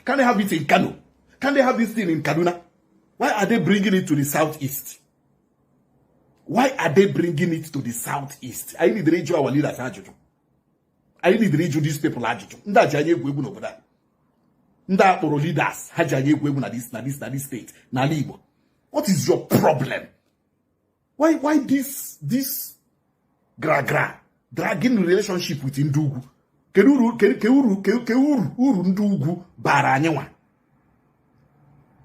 Can they have it in Kano? Can they have this thing in Kaduna? Why are they bringing it to the southeast? Why are they bringing it to the southeast? I need to read you our leaders. I need to read you these people. Leaders this state. What is your problem? Why this dragging relationship with Ndugu? Uru Ndugu baranyewa.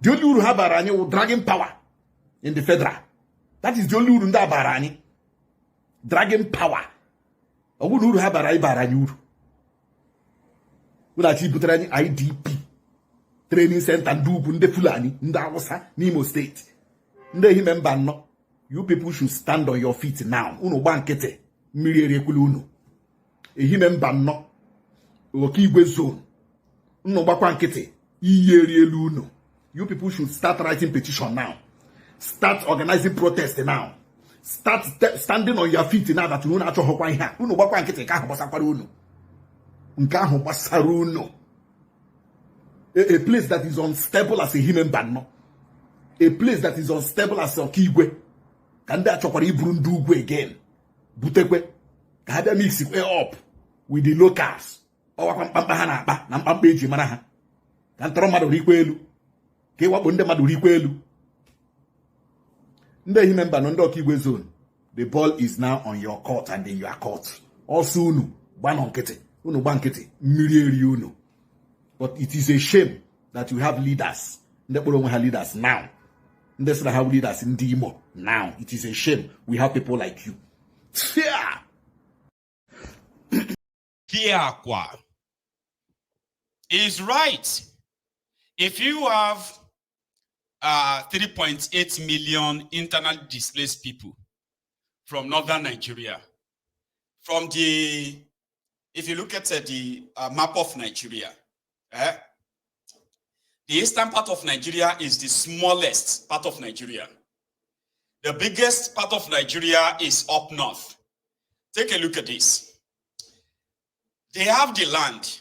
The only uru ha baranyewa dragging power in the federal. That is the only uru nda barani. Dragging power. Ogu uru ha barai baranyi uru. Ula chi butrani IDP training center Ndugu nde Fulani nda Hausa n'Imo State. Nde himemba no. You people should stand on your feet now. Uno bankete mmiri eriekulu unu. Ehimemba no. Okigwe zone. Uno gbakwa nkete iyeri elu unu. You people should start writing petition now. Start organizing protest now. Start standing on your feet now that you know actually hokwa ihe. Unu gbakwa nkete ka ahụ gbasakwara unu. Nke ahụ gbasara unu. A place that is unstable as a Himemba no. A place that is unstable as Okigwe. Can they actually bring Ndugu again? Butekwe. Can they mix it up with the locals? Or na mpampa eji mara ha. Kan tro madu rikwelu. Ke wakpo nde madu rikwelu. Nde Himemba no nde Okigwe zone. The ball is now on your court and in your court. Also unu gbano nkete. Unu gba nkete mmiri eri unu. But it is a shame that you have leaders. Nde kporo we have leaders now. That's not how leaders in Dimo now. It is a shame we have people like you. Fear. Kiakwa is right. If you have 3.8 million internally displaced people from northern Nigeria, from the, if you look at the map of Nigeria, the eastern part of Nigeria is the smallest part of Nigeria. The biggest part of Nigeria is up north. Take a look at this. They have the land,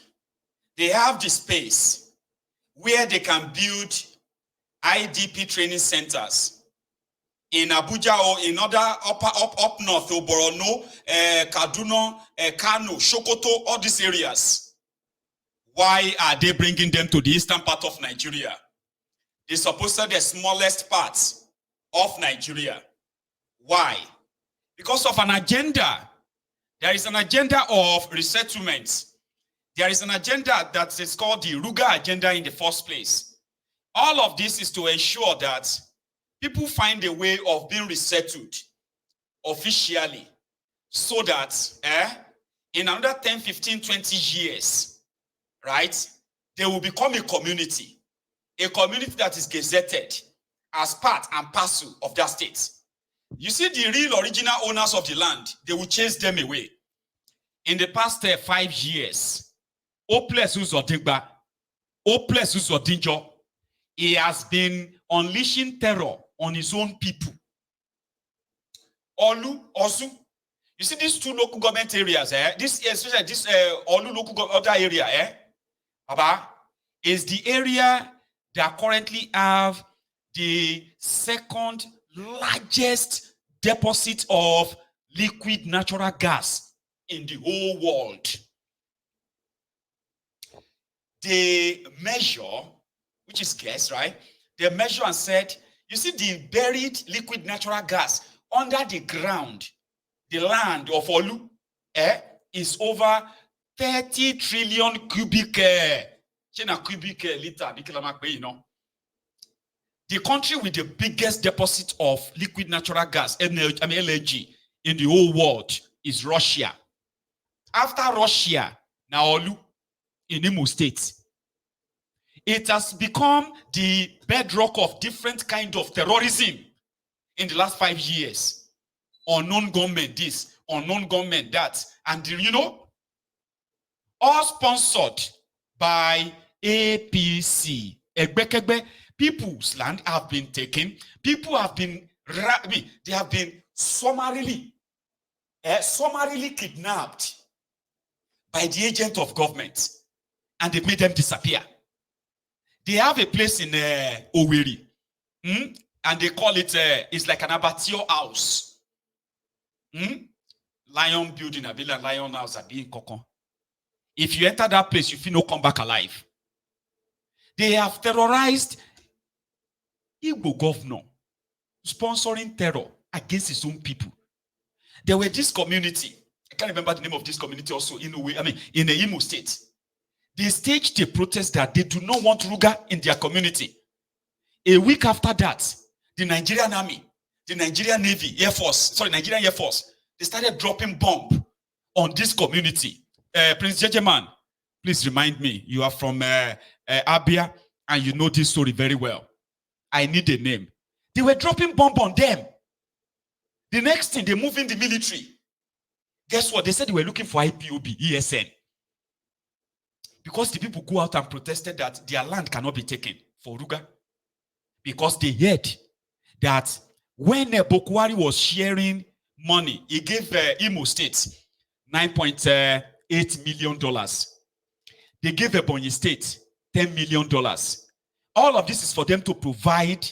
they have the space where they can build IDP training centers in Abuja or in other up north, Borno, Kaduna, Kano, Sokoto, all these areas. Why are they bringing them to the eastern part of Nigeria? They're supposedly the smallest part of Nigeria. Why? Because of an agenda. There is an agenda of resettlement. There is an agenda that is called the Ruga agenda in the first place. All of this is to ensure that people find a way of being resettled officially so that in another 10, 15, 20 years, right, they will become a community that is gazetted as part and parcel of their state. You see, the real original owners of the land, they will chase them away. In the past 5 years, Uzordinjo, he has been unleashing terror on his own people. Osu. You see these two local government areas, especially this Olu local other area, is the area that currently have the second largest deposit of liquid natural gas in the whole world. They measure, which is gas, right? They measure and said, you see the buried liquid natural gas under the ground, the land of Olu, is over 30 trillion cubic liter. The country with the biggest deposit of liquid natural gas, LNG, in the whole world is Russia. After Russia, now Olu in Imo State. It has become the bedrock of different kind of terrorism in the last 5 years. Unknown government this, unknown government that. And you know, all sponsored by APC. People's land have been taken. People have been, they have been summarily kidnapped by the agent of government. And they made them disappear. They have a place in Owerri, and they call it, it's like an abattoir house. Lion building, a lion house, a being kokon. If you enter that place, you feel no come back alive. They have terrorized Igbo governor, sponsoring terror against his own people. There were this community, I can't remember the name of this community also, in the Imo State. They staged a protest that they do not want Ruga in their community. A week after that, the Nigerian Army, the Nigerian Navy, Nigerian Air Force, they started dropping bomb on this community. Prince Jejeman, please remind me, you are from Abia and you know this story very well. I need a name. They were dropping bomb on them. The next thing, they moved in the military. Guess what? They said they were looking for IPOB, ESN. Because the people go out and protested that their land cannot be taken for Ruga. Because they heard that when Bokwari was sharing money, he gave Imo State $9.8 million. They gave Ebonyi State $10 million. All of this is for them to provide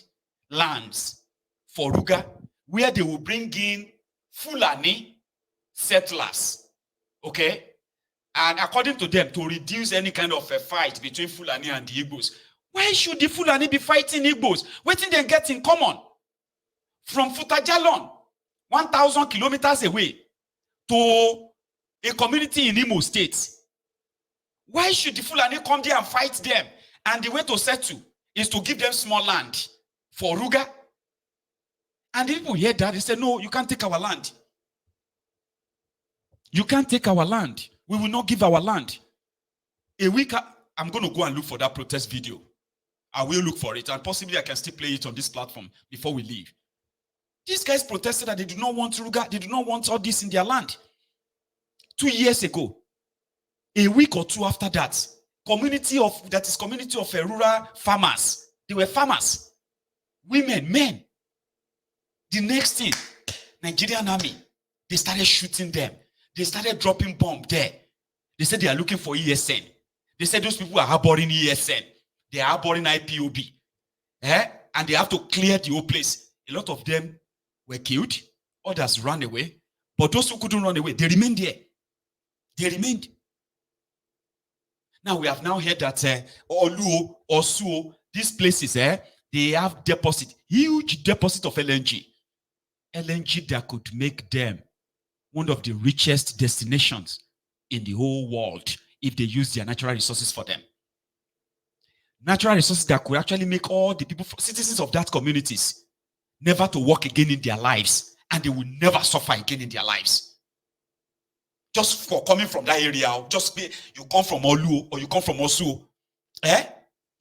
lands for Ruga, where they will bring in Fulani settlers. Okay? And according to them, to reduce any kind of a fight between Fulani and the Igbos. Why should the Fulani be fighting Igbos? What did they get in common? From Futajalon, 1,000 kilometers away, to a community in Imo State. Why should the Fulani come there and fight them? And the way to settle is to give them small land for Ruga. And the people hear that, they say, no, you can't take our land. You can't take our land. We will not give our land. A week, I'm going to go and look for that protest video. I will look for it, and possibly I can still play it on this platform before we leave. These guys protested that they do not want Ruga, they do not want all this in their land. 2 years ago, a week or two after that, community of rural farmers. They were farmers, women, men. The next thing, Nigerian Army, they started shooting them. They started dropping bomb there. They said they are looking for ESN. They said those people are harboring ESN. They are harboring IPOB. And they have to clear the whole place. A lot of them were killed. Others ran away. But those who couldn't run away, they remained there. They remained. Now we have now heard that Oluo, Osuo, these places, they have deposit, huge deposit of LNG. LNG that could make them one of the richest destinations in the whole world if they use their natural resources for them. Natural resources that could actually make all the people, citizens of that communities, never to work again in their lives, and they will never suffer again in their lives. Just for coming from that area, you come from Olu or you come from Osu,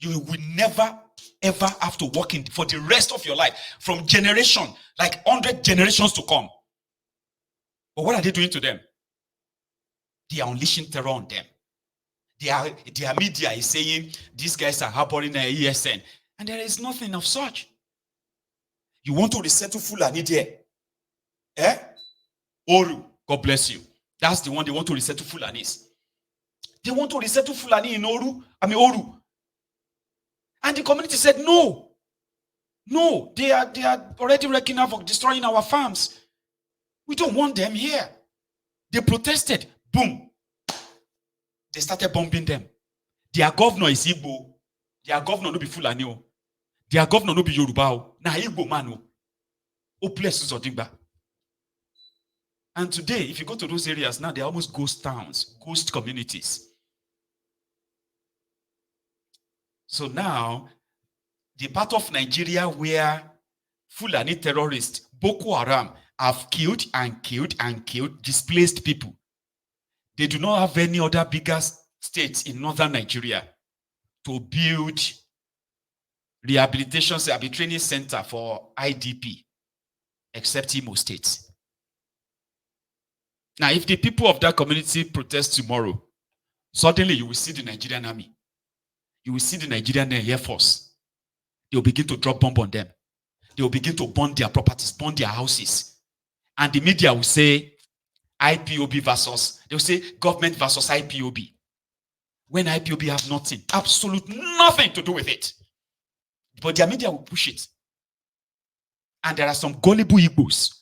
you will never ever have to work in for the rest of your life, from generation, like 100 generations to come. But what are they doing to them? They are unleashing terror on them. Their media is saying these guys are harboring an ESN, and there is nothing of such. You want to resettle Fulani there? Oru, God bless you. That's the one they want to resettle Fulanis. They want to resettle Fulani in Oru. And the community said, no. No, they are already wrecking havoc, destroying our farms. We don't want them here. They protested. Boom. They started bombing them. Their governor is Igbo. Their governor no be Fulani. Their governor no be Yoruba. Na Igbo man. Oh, bless Uzordinjo. And today, if you go to those areas now, they're almost ghost towns, ghost communities. So now, the part of Nigeria where Fulani terrorists, Boko Haram, have killed and killed and killed displaced people. They do not have any other bigger states in northern Nigeria to build rehabilitation training center for IDP, except Imo State. Now, if the people of that community protest tomorrow, suddenly you will see the Nigerian Army. You will see the Nigerian Air Force. They will begin to drop bomb on them. They will begin to burn their properties, burn their houses. And the media will say IPOB versus, they will say government versus IPOB. when IPOB have nothing, absolute nothing to do with it. But their media will push it. And there are some gullible Igbos.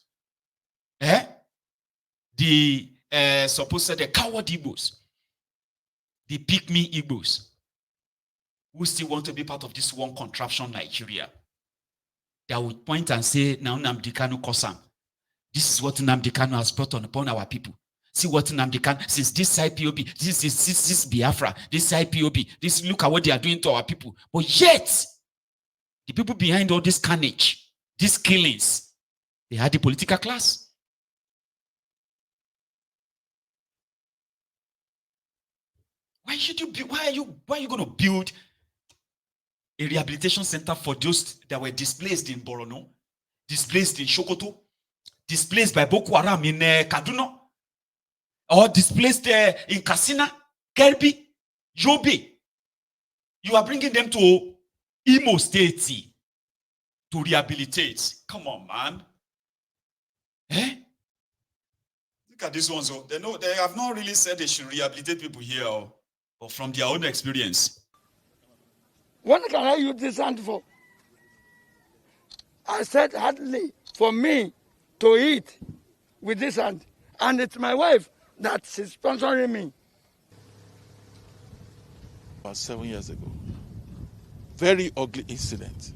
The supposed the coward Igbos, the pygmy Igbos, who still want to be part of this one contraption Nigeria. They would point and say, now Nnamdi Kanu Kosam. This is what Nnamdi Kanu has brought upon our people. See what Nnamdi Kanu, since this IPOB, this Biafra, this IPOB, this, look at what they are doing to our people. But yet, the people behind all this carnage, these killings, they had the political class. Why are you going to build a rehabilitation center for those that were displaced in Borono, displaced in Sokoto, displaced by Boko Haram in Kaduna, or displaced in Katsina, Kerbi, Yobe? You are bringing them to Imo State to rehabilitate. Come on, man. Look at these ones. They have not really said they should rehabilitate people here, but from their own experience. What can I use this hand for? I said hardly for me to eat with this hand. And it's my wife that's sponsoring me. About 7 years ago. Very ugly incident.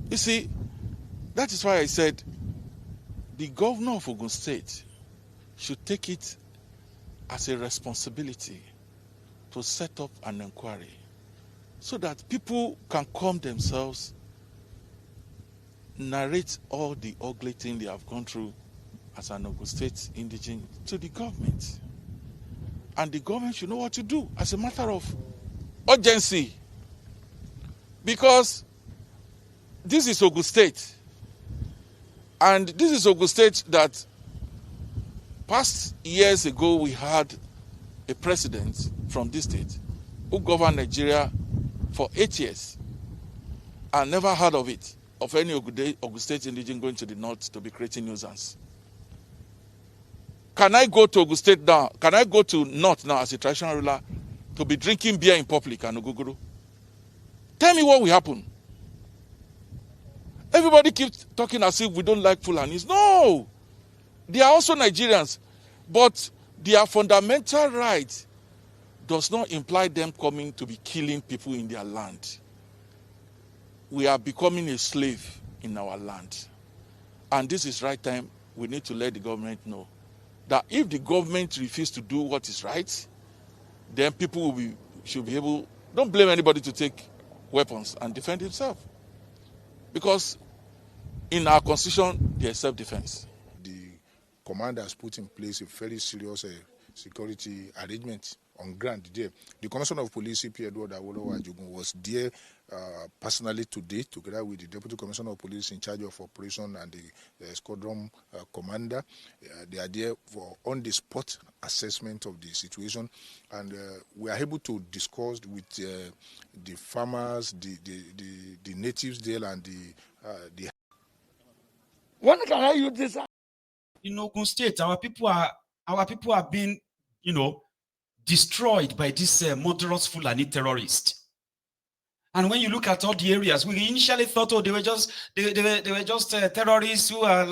You see, that is why I said the governor of Ogun State should take it as a responsibility to set up an inquiry so that people can calm themselves, narrate all the ugly things they have gone through as an Ogun State indigene to the government. And the government should know what to do as a matter of urgency. Because this is Ogun State. And this is Ogun State that past years ago we had a president from this state who governed Nigeria for 8 years and never heard of it, of any Ogun State indigene going to the north to be creating nuisance. Can I go to Ogun State now? Can I go to north now as a traditional ruler to be drinking beer in public and Oguguru? Tell me what will happen. Everybody keeps talking as if we don't like Fulanis. No! They are also Nigerians, but their fundamental right does not imply them coming to be killing people in their land. We are becoming a slave in our land. And this is right time we need to let the government know that if the government refuses to do what is right, then people should be able, don't blame anybody to take weapons and defend himself. Because in our constitution, there is self-defense. The commander has put in place a very serious security arrangement on ground there. The Commissioner of Police, CP Edward Awolowo Ajogun, was there personally today, together with the Deputy Commissioner of Police in charge of operation and the squadron commander. They are there for on-the-spot assessment of the situation, and we are able to discuss with the farmers, the natives there, and the. When can I use this? In Ogun State, our people are being, destroyed by this murderous Fulani terrorist. And when you look at all the areas, we initially thought, they were just terrorists who are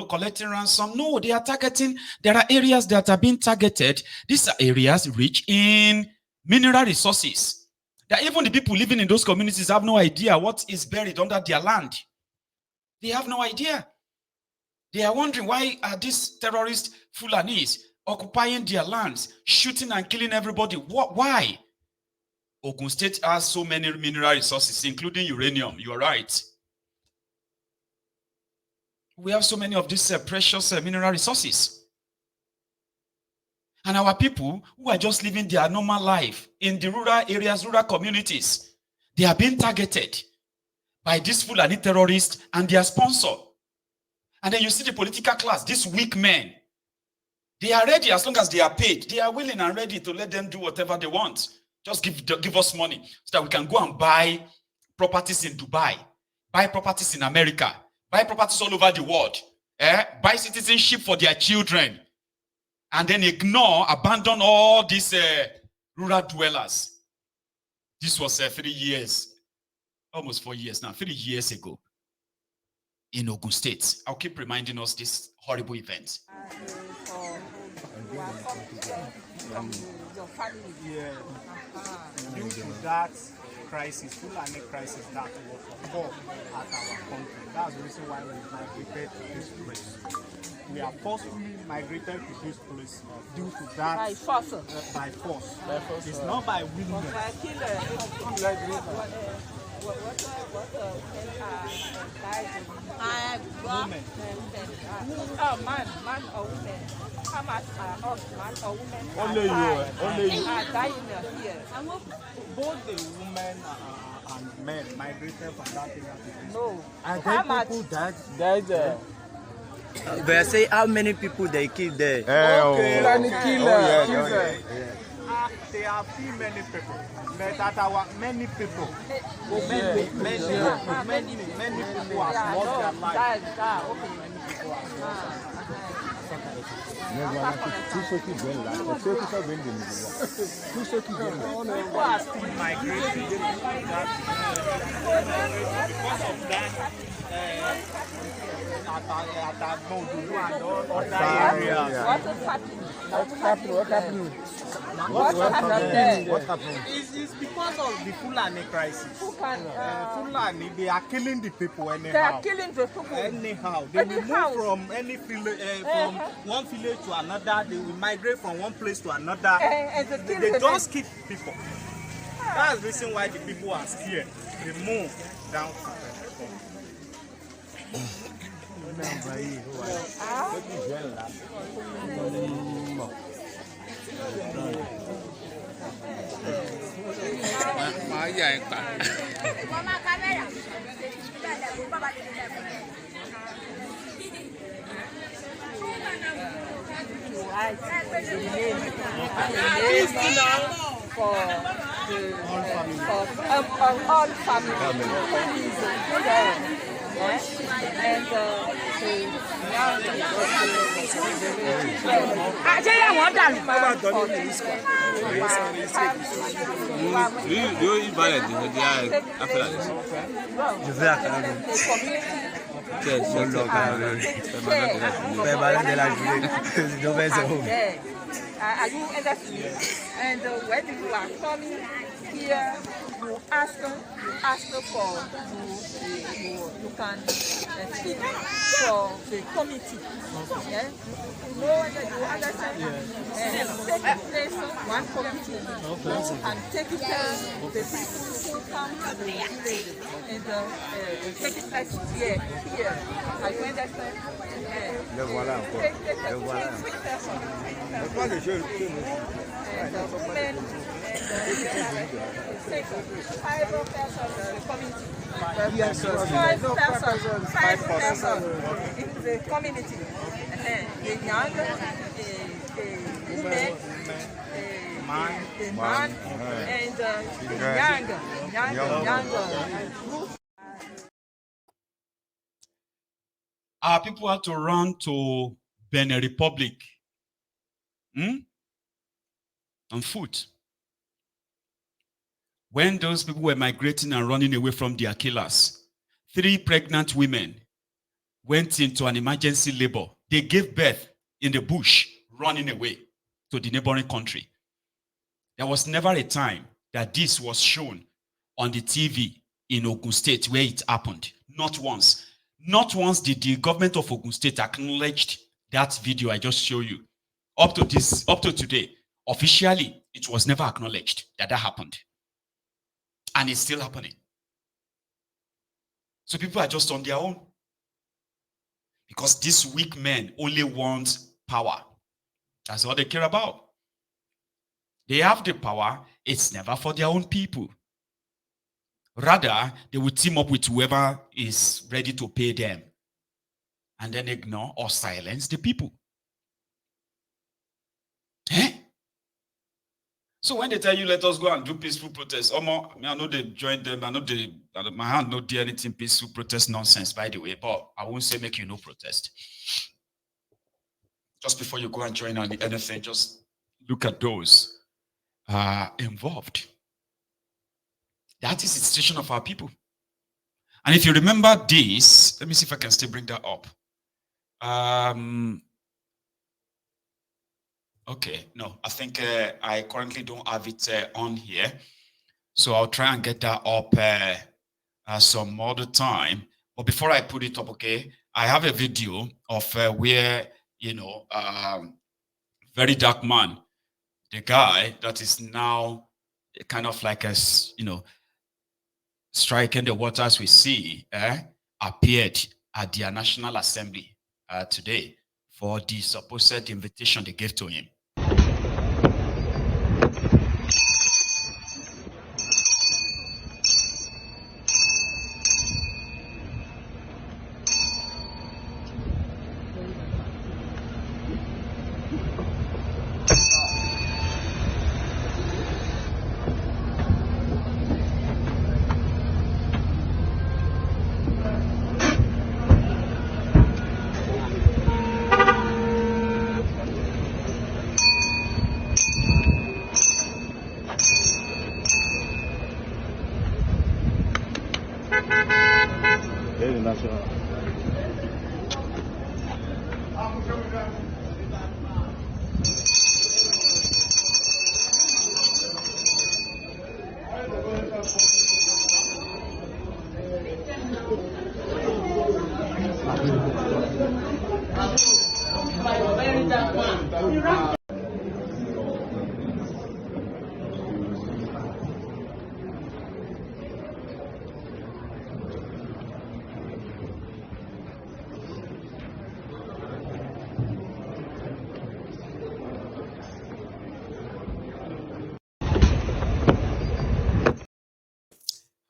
collecting ransom. No, they are targeting. There are areas that are being targeted. These are areas rich in mineral resources. That even the people living in those communities have no idea what is buried under their land. They have no idea. They are wondering, why are these terrorist Fulanis occupying their lands, shooting and killing everybody? Why? Ogun State has so many mineral resources, including uranium. You are right. We have so many of these precious mineral resources. And our people who are just living their normal life in the rural areas, rural communities, they are being targeted by these Fulani terrorists and their sponsor. And then you see the political class, these weak men. They are ready as long as they are paid. They are willing and ready to let them do whatever they want. Just give us money so that we can go and buy properties in Dubai, buy properties in America, buy properties all over the world, buy citizenship for their children, and then abandon all these rural dwellers. This was 3 years, almost 4 years now, 3 years ago in Ogun State. I'll keep reminding us this horrible event. Yeah. Due to that crisis, Fulani crisis that was occurred at our country. That's the reason why we migrated to this place. We are forcefully migrated to this place due to that. By force. By force. It's not by willingness. Women. Oh, man or women. How much are us, man or women? Only you. Only you. Are dying here. Both the women and men migrated from that area. No. And how much? people died. They say how many people they killed there. Okay. Yeah. There are few many people. But that our many people. Many people have lost their lives. People are still migrating because of that. Other areas. What happened? It's because of the Fulani crisis. Fulani, they are killing the people anyhow. They are killing the people. Anyhow. They will move from any village, from one village to another. They will migrate from one place to another. They just keep people. That's the reason why the people are scared. They move down to for all families. And are you understanding? And when you are coming here, you ask for you can speak for the committee. Yeah? You know that you understand? And take place one committee and take it the people who come to the village and take it place here. Are you understand? And women, five persons in the community. Five persons in the community. The young, women, the man, and the young group. Our people had to run to Benin Republic on foot. When those people were migrating and running away from their killers, 3 pregnant women went into an emergency labor. They gave birth in the bush, running away to the neighboring country. There was never a time that this was shown on the TV in Ogun State where it happened. Not once. Not once did the government of Ogun State acknowledge that video I just showed you. Up to today, officially, it was never acknowledged that happened. And it's still happening. So people are just on their own. Because these weak men only want power. That's all they care about. They have the power, it's never for their own people. Rather, they will team up with whoever is ready to pay them. And then ignore or silence the people. So when they tell you, let us go and do peaceful protest, I know they join them. I know my hand no do anything peaceful protest nonsense, by the way, but I won't say make you no protest. Just before you go and join on anything, just look at those involved. That is the situation of our people. And if you remember this, let me see if I can still bring that up. Okay, no, I think I currently don't have it on here. So I'll try and get that up some other time. But before I put it up, okay, I have a video of where, you know, very dark man, the guy that is now kind of like a, you know, striking the waters we see, appeared at their National Assembly today for the supposed invitation they gave to him.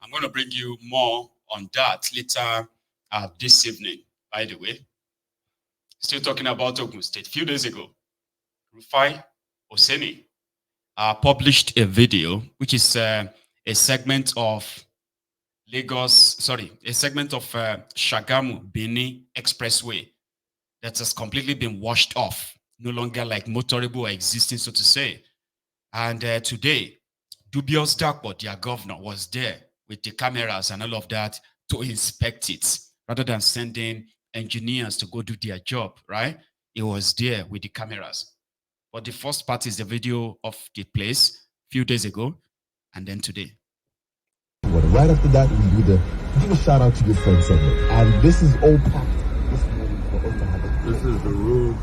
I'm going to bring you more on that later this evening, by the way. Still talking about Ogun State. A few days ago, Rufai Oseni published a video, which is a segment of Shagamu Bini Expressway that has completely been washed off, no longer like motorable or existing, so to say. And today, Dubious Darkbot, their governor, was there with the cameras and all of that to inspect it, rather than sending engineers to go do their job, right? He was there with the cameras. But the first part is the video of the place a few days ago, and then today. Well, right after that, we do give a shout out to your friend segment. And this is all packed this morning for us to have it. This is the road,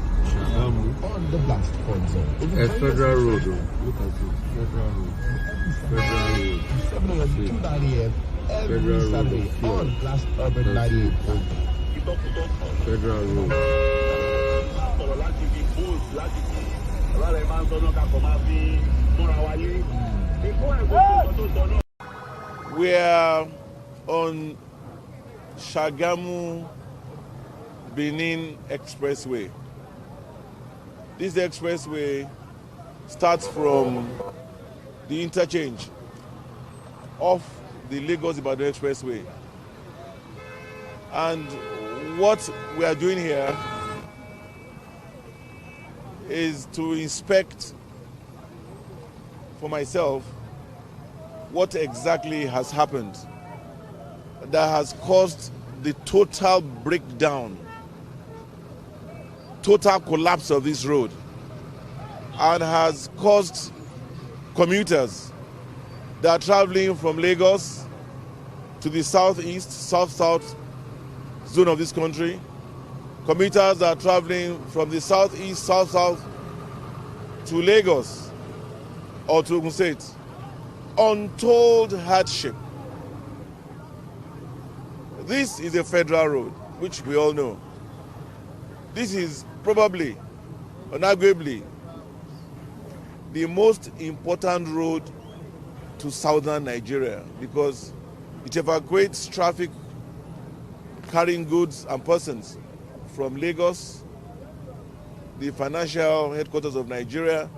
on the blast point zone. A federal road. Look at it, federal road. Federal road. 7 a.m. to 9 a.m. every Saturday on Blast Urban 98. Federal road. We are on Shagamu Benin Expressway. This expressway starts from the interchange off the Lagos-Ibadan Expressway. And what we are doing here is to inspect for myself what exactly has happened that has caused the total breakdown, total collapse of this road, and has caused commuters that are traveling from Lagos to the southeast, south-south zone of this country, commuters that are traveling from the southeast, south-south to Lagos or to Ogun State, untold hardship. This is a federal road, which we all know. This is probably, unarguably, the most important road to southern Nigeria because it evacuates traffic carrying goods and persons from Lagos, the financial headquarters of Nigeria,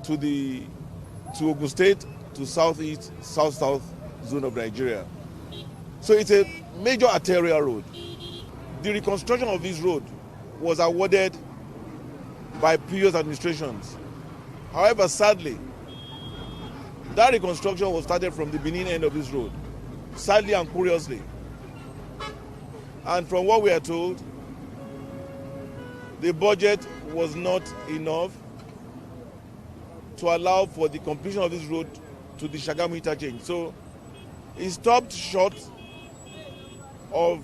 to Ogun State, to southeast, south-south zone of Nigeria. So it's a major arterial road. The reconstruction of this road was awarded by previous administrations. However, sadly, That reconstruction was started from the Benin end of this road, sadly and curiously. And from what we are told, the budget was not enough to allow for the completion of this road to the Shagamu interchange. So it stopped short of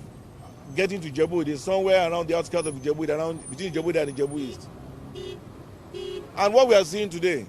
getting to Jebu. It is somewhere around the outskirts of Jebu, around between Jebu and Jebu East. And what we are seeing today